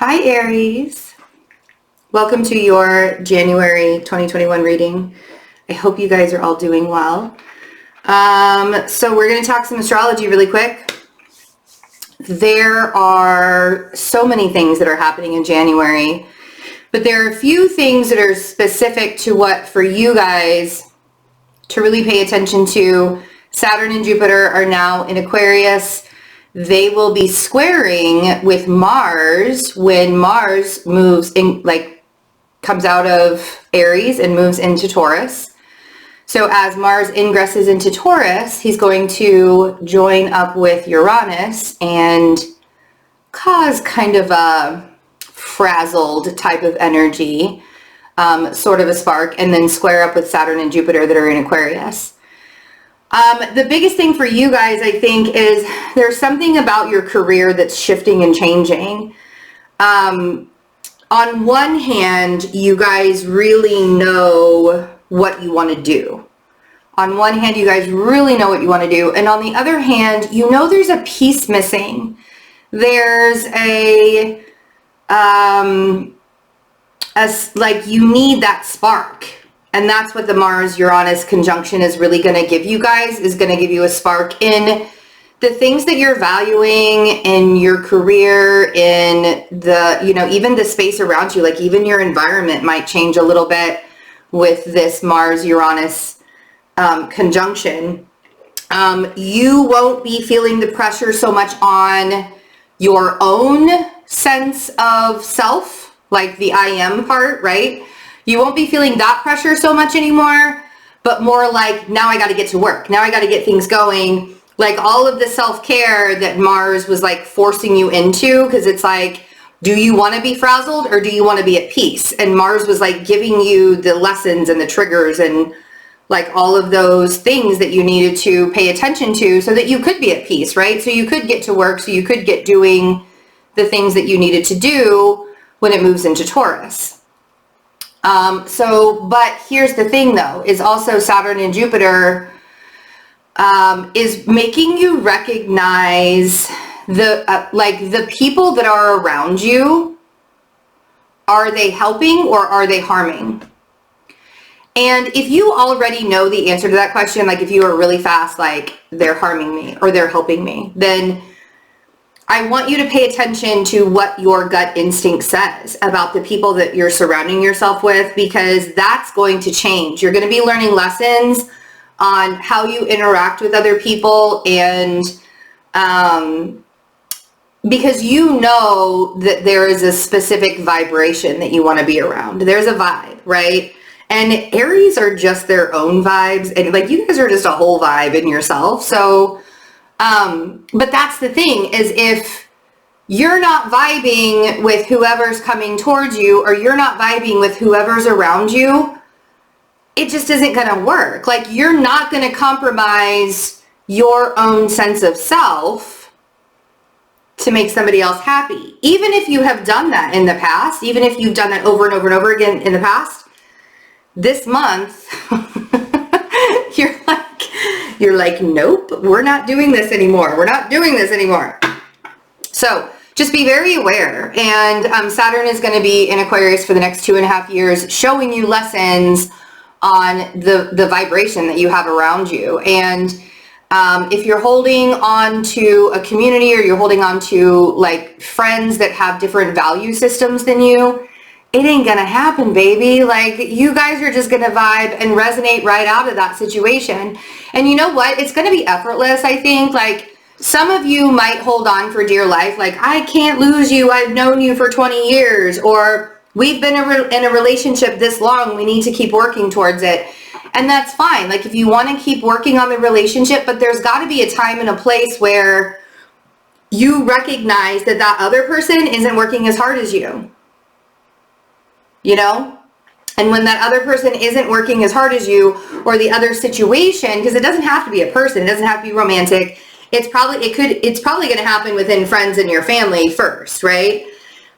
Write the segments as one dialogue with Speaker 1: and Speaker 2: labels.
Speaker 1: Hi Aries, welcome to your January 2021 reading. I hope you guys are all doing well. So we're going to talk some astrology really quick. There are so many things that are happening in January, but there are a few things that are specific to what for you guys to really pay attention to. Saturn and Jupiter are now in Aquarius. They will be squaring with Mars when Mars moves in, comes out of Aries and moves into Taurus. So as Mars ingresses into Taurus, he's going to join up with Uranus and cause kind of a frazzled type of energy, sort of a spark, and then square up with Saturn and Jupiter that are in Aquarius. The biggest thing for you guys, I think, is there's something about your career that's shifting and changing. On one hand, you guys really know what you want to do. On one hand, you guys really know what you want to do. And on the other hand, you know there's a piece missing. There's you need that spark. And that's what the Mars-Uranus conjunction is really going to give you guys, is going to give you a spark in the things that you're valuing in your career, in the, even the space around you, like even your environment might change a little bit with this Mars-Uranus conjunction. You won't be feeling the pressure so much on your own sense of self, like the I am part, right? You won't be feeling that pressure so much anymore, but more like, now I got to get to work. Now I got to get things going. Like all of the self-care that Mars was like forcing you into, because it's like, do you want to be frazzled or do you want to be at peace? And Mars was like giving you the lessons and the triggers and like all of those things that you needed to pay attention to so that you could be at peace, right? So you could get to work, so you could get doing the things that you needed to do when it moves into Taurus. But here's the thing though, is also Saturn and Jupiter is making you recognize the people that are around you. Are they helping or are they harming? And if you already know the answer to that question, like if you are really fast, like they're harming me or they're helping me, then I want you to pay attention to what your gut instinct says about the people that you're surrounding yourself with, because that's going to change. You're going to be learning lessons on how you interact with other people, and because you know that there is a specific vibration that you want to be around. There's a vibe, right? And Aries are just their own vibes, and like you guys are just a whole vibe in yourself. So but that's the thing, is if you're not vibing with whoever's coming towards you, or you're not vibing with whoever's around you, it just isn't going to work. Like you're not going to compromise your own sense of self to make somebody else happy. Even if you have done that in the past, even if you've done that over and over and over again in the past, this month, you're like, nope, we're not doing this anymore. We're not doing this anymore. So just be very aware. And Saturn is going to be in Aquarius for the next 2.5 years, showing you lessons on the vibration that you have around you. And if you're holding on to a community, or you're holding on to like friends that have different value systems than you, it ain't gonna happen, baby. Like you guys are just gonna vibe and resonate right out of that situation. And you know what? It's gonna be effortless, I think. Like some of you might hold on for dear life. Like, I can't lose you. I've known you for 20 years. Or we've been in a relationship this long. We need to keep working towards it. And that's fine. Like if you wanna keep working on the relationship, but there's gotta be a time and a place where you recognize that that other person isn't working as hard as you. And when that other person isn't working as hard as you, or the other situation, because it doesn't have to be a person, it doesn't have to be romantic. It's probably going to happen within friends and your family first, right?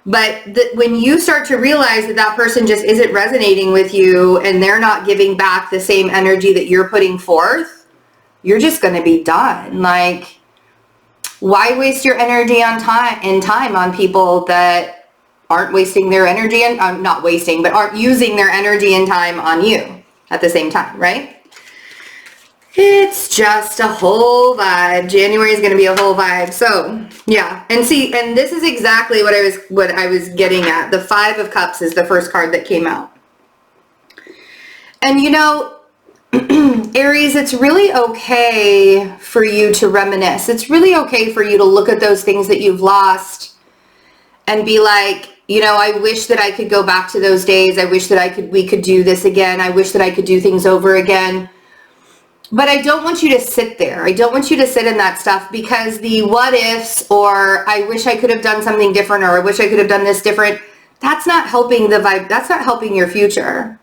Speaker 1: But when you start to realize that that person just isn't resonating with you, and they're not giving back the same energy that you're putting forth, you're just going to be done. Like, why waste your energy on time on people that aren't wasting their energy and not wasting, but aren't using their energy and time on you at the same time, right? It's just a whole vibe. January is going to be a whole vibe. So yeah, and see, and this is exactly what I was getting at. The 5 of Cups is the first card that came out. And you know, Aries, it's really okay for you to reminisce. It's really okay for you to look at those things that you've lost and be like, you know, I wish that I could go back to those days. I wish that we could do this again. I wish that I could do things over again. But I don't want you to sit there. I don't want you to sit in that stuff, because the what ifs, or I wish I could have done something different, or I wish I could have done this different, that's not helping the vibe. That's not helping your future.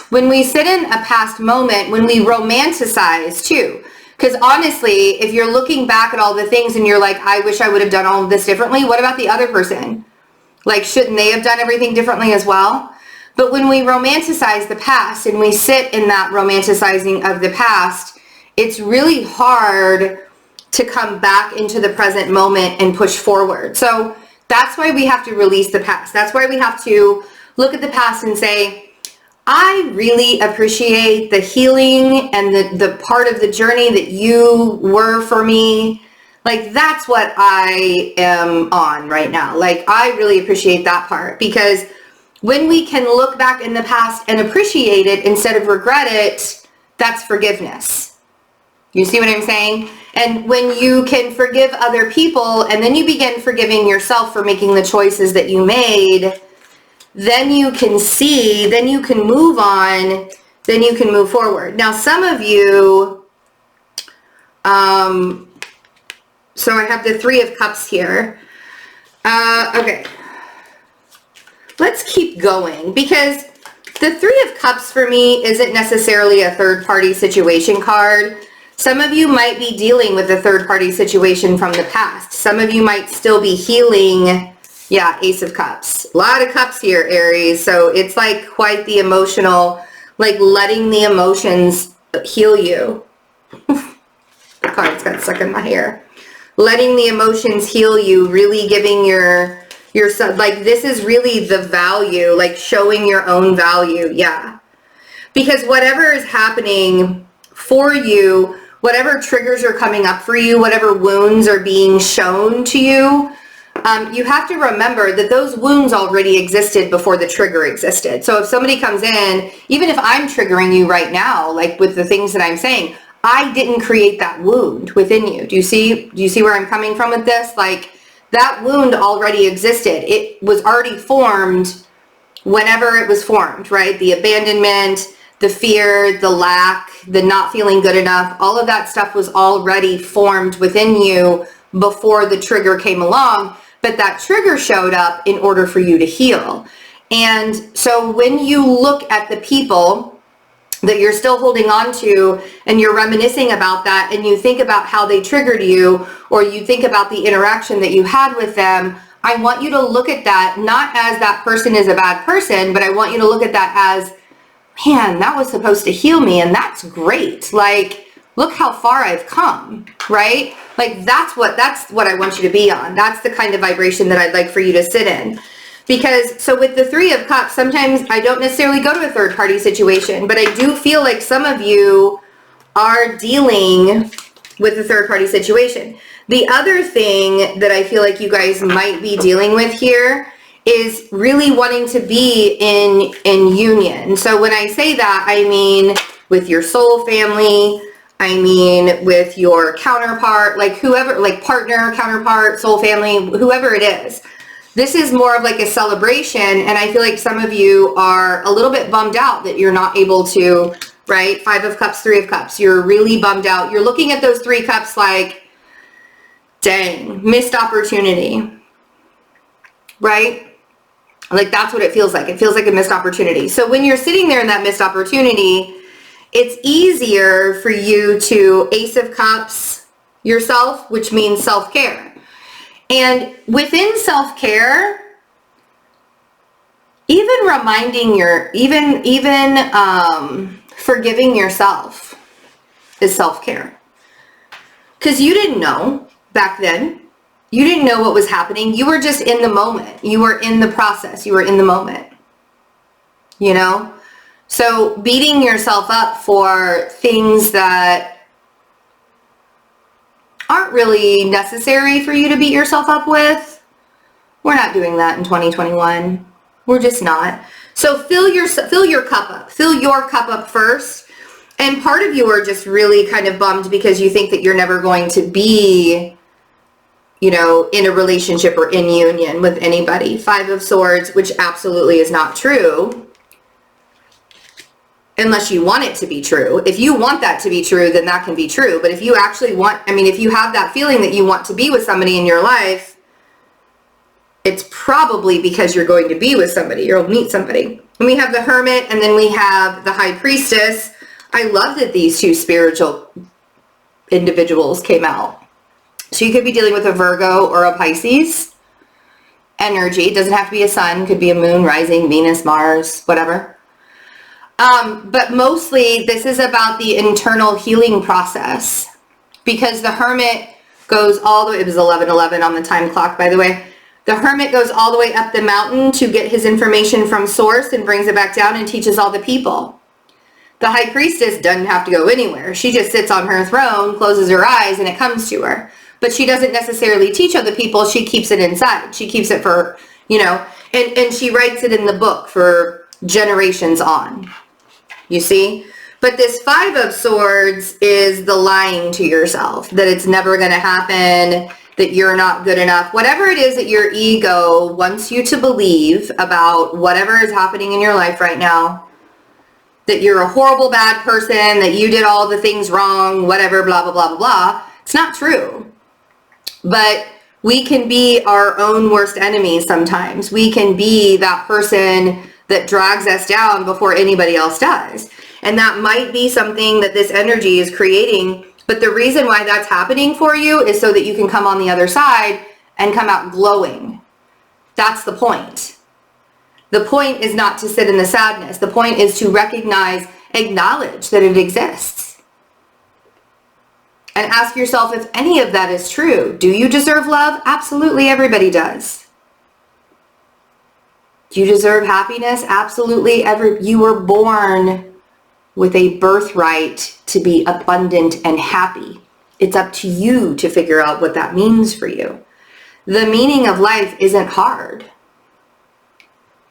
Speaker 1: When we sit in a past moment, when we romanticize too, because honestly, if you're looking back at all the things and you're like, I wish I would have done all of this differently, what about the other person? Like, shouldn't they have done everything differently as well? But when we romanticize the past and we sit in that romanticizing of the past, it's really hard to come back into the present moment and push forward. So that's why we have to release the past. That's why we have to look at the past and say, I really appreciate the healing and the part of the journey that you were for me. Like, that's what I am on right now. Like, I really appreciate that part, because when we can look back in the past and appreciate it instead of regret it, that's forgiveness. You see what I'm saying? And when you can forgive other people and then you begin forgiving yourself for making the choices that you made, then you can see, then you can move on, then you can move forward. Now, some of you, so I have the 3 of Cups here. Okay. Let's keep going, because the 3 of Cups for me isn't necessarily a third-party situation card. Some of you might be dealing with a third-party situation from the past. Some of you might still be healing. Yeah, Ace of Cups. A lot of cups here, Aries. So it's like quite the emotional, like letting the emotions heal you. The cards got stuck in my hair. Letting the emotions heal you, really giving yourself, like, this is really the value, like showing your own value. Yeah, because whatever is happening for you, whatever triggers are coming up for you, whatever wounds are being shown to you, you have to remember that those wounds already existed before the trigger existed. So if somebody comes in, even if I'm triggering you right now, like with the things that I'm saying, I didn't create that wound within you. Do you see where I'm coming from with this? Like, that wound already existed. It was already formed whenever it was formed, right? The abandonment, the fear, the lack, the not feeling good enough, all of that stuff was already formed within you before the trigger came along, but that trigger showed up in order for you to heal. And so when you look at the people that you're still holding on to and you're reminiscing about that, and you think about how they triggered you, or you think about the interaction that you had with them, I want you to look at that not as that person is a bad person, but I want you to look at that as, man, that was supposed to heal me, and that's great. Like, look how far I've come, right? Like, that's what I want you to be on. That's the kind of vibration that I'd like for you to sit in. Because, so with the 3 of Cups, sometimes I don't necessarily go to a third party situation, but I do feel like some of you are dealing with a third party situation. The other thing that I feel like you guys might be dealing with here is really wanting to be in union. So when I say that, I mean with your soul family, I mean with your counterpart, like whoever, like partner, counterpart, soul family, whoever it is. This is more of like a celebration, and I feel like some of you are a little bit bummed out that you're not able to, right? 5 of Cups, 3 of Cups. You're really bummed out. You're looking at those 3 cups like, dang, missed opportunity, right? Like, that's what it feels like. It feels like a missed opportunity. So when you're sitting there in that missed opportunity, it's easier for you to Ace of Cups yourself, which means self-care. And within self-care, even reminding forgiving yourself is self-care. Because you didn't know back then. You didn't know what was happening. You were just in the moment. You were in the process. You were in the moment. You know? So beating yourself up for things that aren't really necessary for you to beat yourself up with, we're not doing that in 2021. We're just not. So fill your cup up. Fill your cup up first. And part of you are just really kind of bummed because you think that you're never going to be, you know, in a relationship or in union with anybody. 5 of Swords, which absolutely is not true. Unless you want it to be true. If you want that to be true, then that can be true. But if you actually want, I mean, if you have that feeling that you want to be with somebody in your life, it's probably because you're going to be with somebody. You'll meet somebody. And we have the Hermit, and then we have the High Priestess. I love that these 2 spiritual individuals came out. So you could be dealing with a Virgo or a Pisces energy. It doesn't have to be a sun. It could be a moon, rising, Venus, Mars, whatever. But mostly this is about the internal healing process, because the Hermit goes all the way, it was 11:11 on the time clock, by the way. The Hermit goes all the way up the mountain to get his information from source and brings it back down and teaches all the people. The High Priestess doesn't have to go anywhere. She just sits on her throne, closes her eyes, and it comes to her. But she doesn't necessarily teach other people. She keeps it inside. She keeps it for, you know, and she writes it in the book for generations on. You see? But this 5 of Swords is the lying to yourself, that it's never going to happen, that you're not good enough. Whatever it is that your ego wants you to believe about whatever is happening in your life right now, that you're a horrible, bad person, that you did all the things wrong, whatever, blah, blah, blah, blah, blah. It's not true. But we can be our own worst enemies sometimes. We can be that person that drags us down before anybody else does. And that might be something that this energy is creating. But the reason why that's happening for you is so that you can come on the other side and come out glowing. That's the point. The point is not to sit in the sadness. The point is to recognize, acknowledge that it exists. And ask yourself if any of that is true. Do you deserve love? Absolutely, everybody does. Do you deserve happiness? Absolutely. You were born with a birthright to be abundant and happy. It's up to you to figure out what that means for you. The meaning of life isn't hard.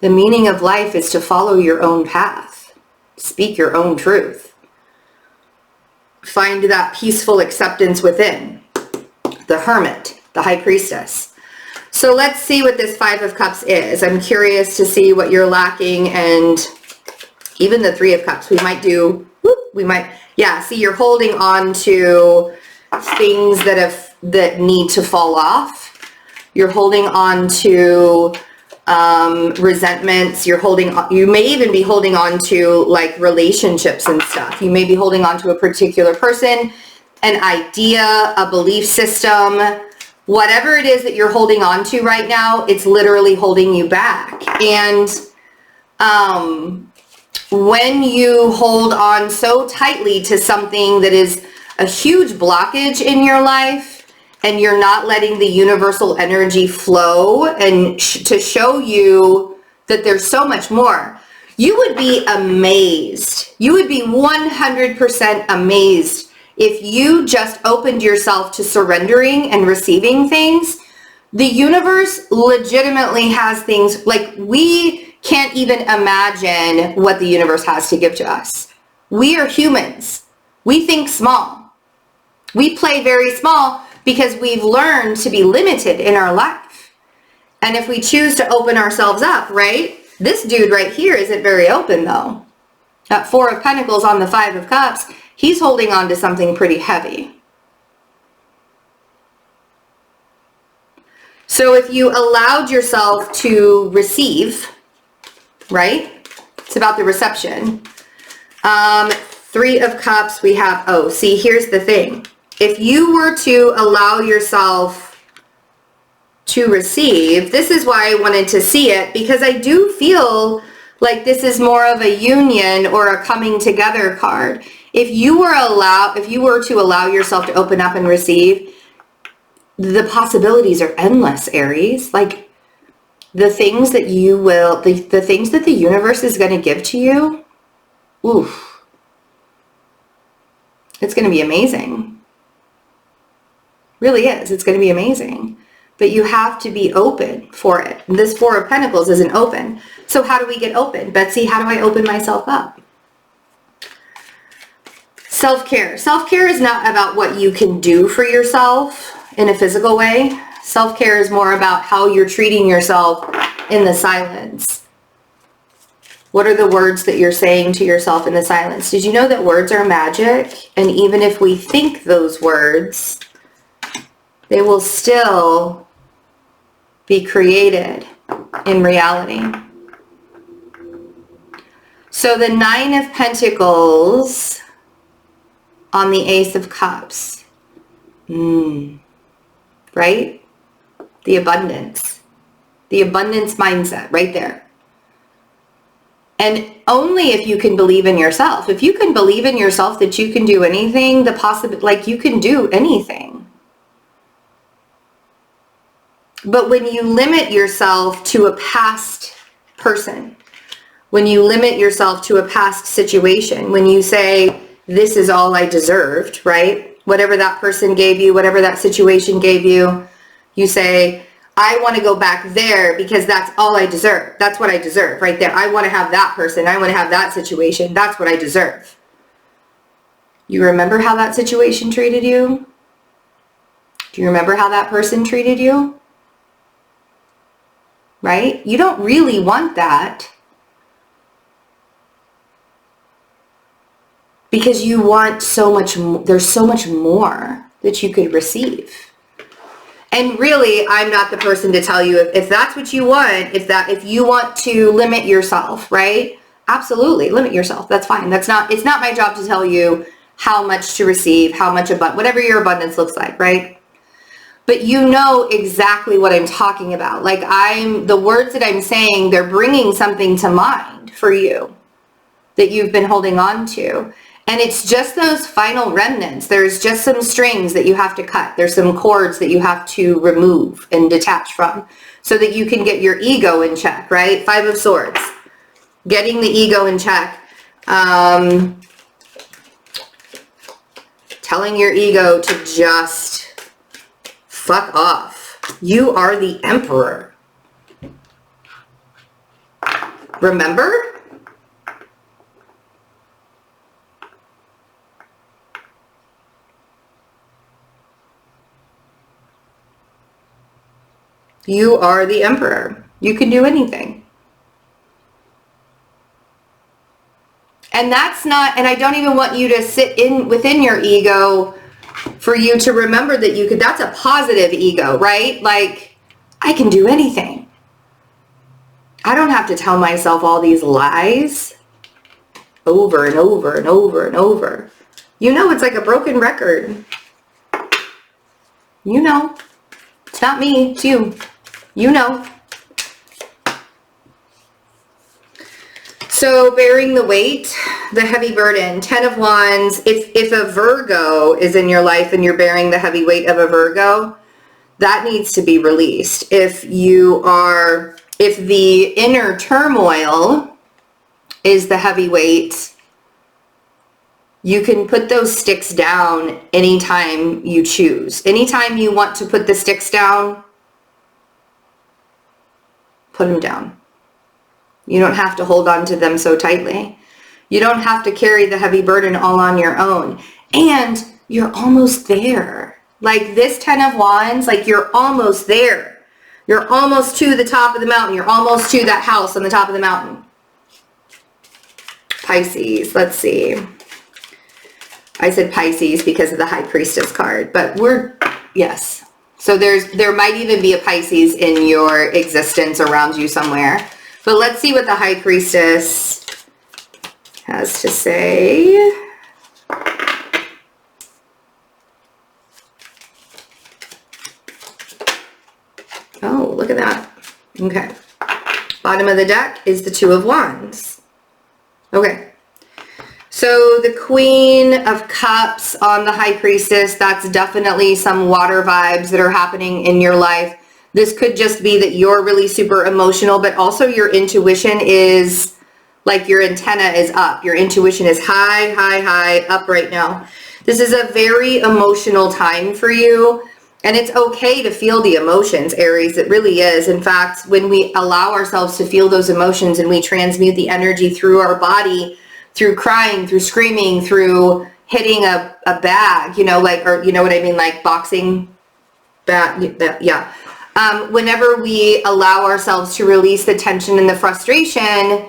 Speaker 1: The meaning of life is to follow your own path. Speak your own truth. Find that peaceful acceptance within. The Hermit, the High Priestess. So let's see what this 5 of Cups is. I'm curious to see what you're lacking, and even the 3 of Cups. We might do, yeah, see, you're holding on to things that need to fall off. You're holding on to resentments. You may even be holding on to like relationships and stuff. You may be holding on to a particular person, an idea, a belief system. Whatever it is that you're holding on to right now, it's literally holding you back. And when you hold on so tightly to something that is a huge blockage in your life, and you're not letting the universal energy flow and to show you that there's so much more, you would be amazed. You would be 100% amazed if you just opened yourself to surrendering and receiving things. The universe legitimately has things, like we can't even imagine what the universe has to give to us. We are humans. We think small. We play very small because we've learned to be limited in our life. And if we choose to open ourselves up, right? This dude right here isn't very open though. That 4 of Pentacles on the 5 of Cups, he's holding on to something pretty heavy. So if you allowed yourself to receive, right? It's about the reception. 3 of Cups, we have, oh, see, here's the thing. If you were to allow yourself to receive, this is why I wanted to see it, because I do feel like this is more of a union or a coming together card. If you were to allow yourself to open up and receive, the possibilities are endless, Aries. Like, the things that you will, the things that the universe is going to give to you, oof, it's going to be amazing. Really is. It's going to be amazing. But you have to be open for it. This Four of Pentacles isn't open. So how do we get open? Betsy, how do I open myself up? Self-care. Self-care is not about what you can do for yourself in a physical way. Self-care is more about how you're treating yourself in the silence. What are the words that you're saying to yourself in the silence? Did you know that words are magic? And even if we think those words, they will still be created in reality. So the Nine of Pentacles on the Ace of Cups. Right? The abundance. The abundance mindset right there. And only if you can believe in yourself. If you can believe in yourself that you can do anything, like you can do anything. But when you limit yourself to a past person, when you limit yourself to a past situation, when you say, this is all I deserved, right? Whatever that person gave you, whatever that situation gave you, you say, I want to go back there because that's all I deserve. That's what I deserve right there. I want to have that person. I want to have that situation. That's what I deserve. You remember how that situation treated you? Do you remember how that person treated you? Right? You don't really want that because you want so much. There's so much more that you could receive. And really, I'm not the person to tell you if that's what you want, if you want to limit yourself, right? Absolutely, limit yourself. That's fine. It's not my job to tell you how much to receive, how much whatever your abundance looks like, right? But you know exactly what I'm talking about. Like the words that I'm saying, they're bringing something to mind for you that you've been holding on to. And it's just those final remnants. There's just some strings that you have to cut. There's some cords that you have to remove and detach from so that you can get your ego in check, right? Five of Swords. Getting the ego in check. Telling your ego to just fuck off. You are the Emperor. Remember? You are the Emperor. You can do anything. And that's not, and I don't even want you to sit within your ego for you to remember that you could, that's a positive ego, right? Like, I can do anything. I don't have to tell myself all these lies over and over and over and over. You know, it's like a broken record. You know, it's not me, it's you. You know. So bearing the weight, the heavy burden, 10 of Wands, if a Virgo is in your life and you're bearing the heavy weight of a Virgo, that needs to be released. If the inner turmoil is the heavy weight, you can put those sticks down anytime you choose. Anytime you want to put the sticks down, put them down. You don't have to hold on to them so tightly. You don't have to carry the heavy burden all on your own. And you're almost there. Like this 10 of Wands, like you're almost there. You're almost to the top of the mountain. You're almost to that house on the top of the mountain. Pisces, let's see. I said Pisces because of the High Priestess card, but yes. So there might even be a Pisces in your existence around you somewhere. But let's see what the High Priestess has to say. Oh, look at that. Okay. Bottom of the deck is the Two of Wands. Okay. So the Queen of Cups on the High Priestess, that's definitely some water vibes that are happening in your life. This could just be that you're really super emotional, but also your intuition is like your antenna is up. Your intuition is high, high, high, up right now. This is a very emotional time for you. And it's okay to feel the emotions, Aries. It really is. In fact, when we allow ourselves to feel those emotions and we transmute the energy through our body, through crying, through screaming, through hitting a bag, you know, like, or you know what I mean, like boxing bag, yeah. Whenever we allow ourselves to release the tension and the frustration,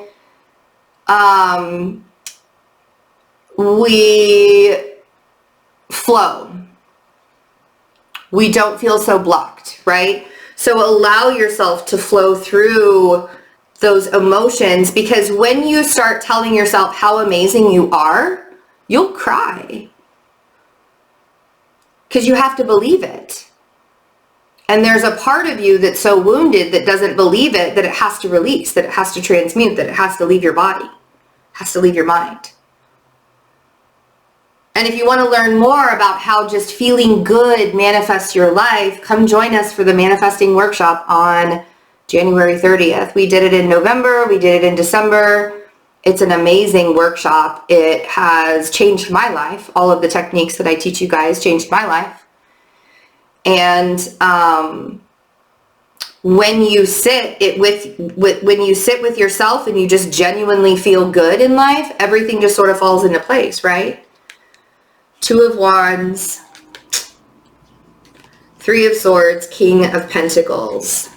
Speaker 1: we flow. We don't feel so blocked, right? So allow yourself to flow through those emotions, because when you start telling yourself how amazing you are, you'll cry. Because you have to believe it. And there's a part of you that's so wounded that doesn't believe it, that it has to release, that it has to transmute, that it has to leave your body, has to leave your mind. And if you want to learn more about how just feeling good manifests your life, come join us for the manifesting workshop on January 30th. We did it in November, we did it in December. It's an amazing workshop. It has changed my life. All of the techniques that I teach you guys changed my life. And when you sit with yourself and you just genuinely feel good in life, everything just sort of falls into place, right? Two of Wands, Three of Swords, King of Pentacles.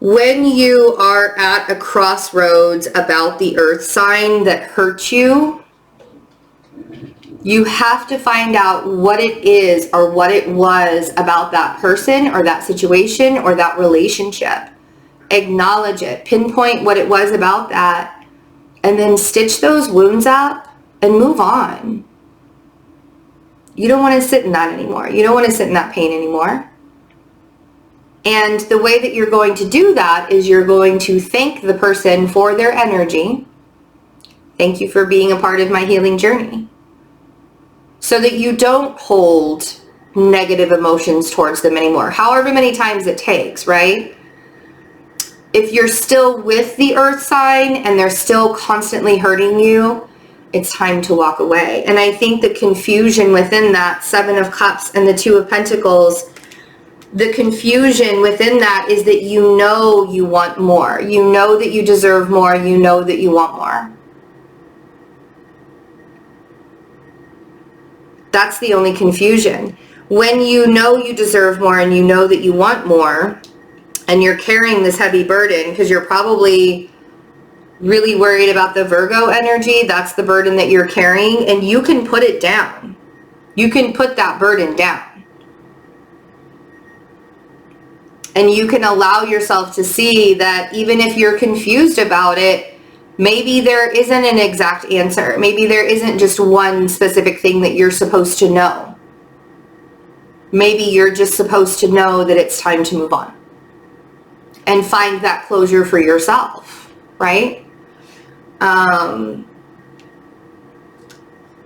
Speaker 1: When you are at a crossroads about the earth sign that hurt you, you have to find out what it is or what it was about that person or that situation or that relationship. Acknowledge it, pinpoint what it was about that, and then stitch those wounds up and move on. You don't want to sit in that anymore. You don't want to sit in that pain anymore. And the way that you're going to do that is you're going to thank the person for their energy. Thank you for being a part of my healing journey. So that you don't hold negative emotions towards them anymore, however many times it takes, right? If you're still with the earth sign and they're still constantly hurting you, it's time to walk away. And I think the confusion within that Seven of Cups and the Two of Pentacles, the confusion within that is that you know you want more. You know that you deserve more. You know that you want more. That's the only confusion. When you know you deserve more and you know that you want more, and you're carrying this heavy burden because you're probably really worried about the Virgo energy, that's the burden that you're carrying, and you can put it down. You can put that burden down. And you can allow yourself to see that even if you're confused about it, maybe there isn't an exact answer. Maybe there isn't just one specific thing that you're supposed to know. Maybe you're just supposed to know that it's time to move on and find that closure for yourself, right? And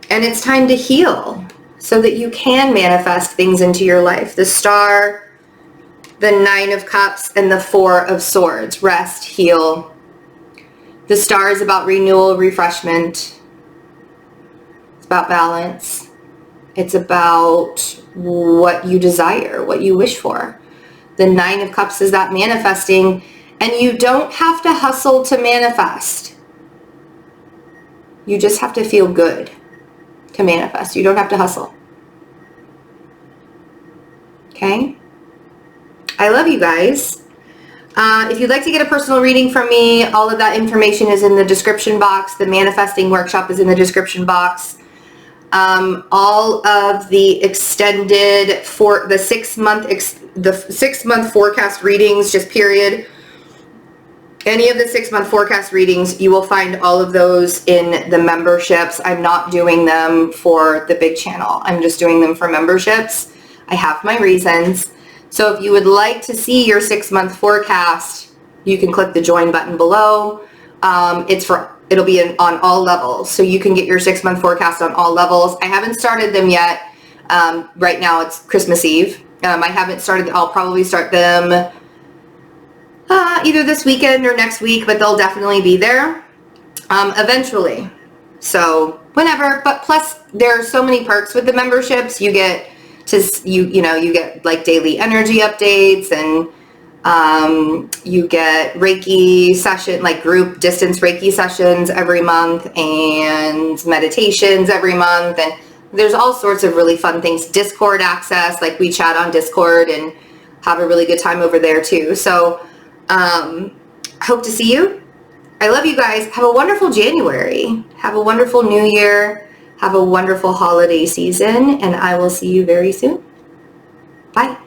Speaker 1: it's time to heal so that you can manifest things into your life. The Star, the Nine of Cups, and the Four of Swords. Rest, heal. The Star is about renewal, refreshment. It's about balance. It's about what you desire, what you wish for. The Nine of Cups is that manifesting, and you don't have to hustle to manifest. You just have to feel good to manifest. You don't have to hustle. Okay? I love you guys. If you'd like to get a personal reading from me, all of that information is in the description box. The manifesting workshop is in the description box. All of the extended for the 6 month forecast readings, just period. Any of the 6 month forecast readings, you will find all of those in the memberships. I'm not doing them for the big channel. I'm just doing them for memberships. I have my reasons. So if you would like to see your 6-month forecast, you can click the join button below. It'll be on all levels. So you can get your 6-month forecast on all levels. I haven't started them yet. Right now it's Christmas Eve. I haven't started, I'll probably start them either this weekend or next week, but they'll definitely be there eventually. So whenever, but plus there are so many perks with the memberships. You get you get like daily energy updates, and you get Reiki session, like group distance Reiki sessions every month, and meditations every month, and there's all sorts of really fun things. Discord access, like we chat on Discord and have a really good time over there too. So hope to see you. I love you guys. Have a wonderful January. Have a wonderful new year. Have a wonderful holiday season, and I will see you very soon. Bye.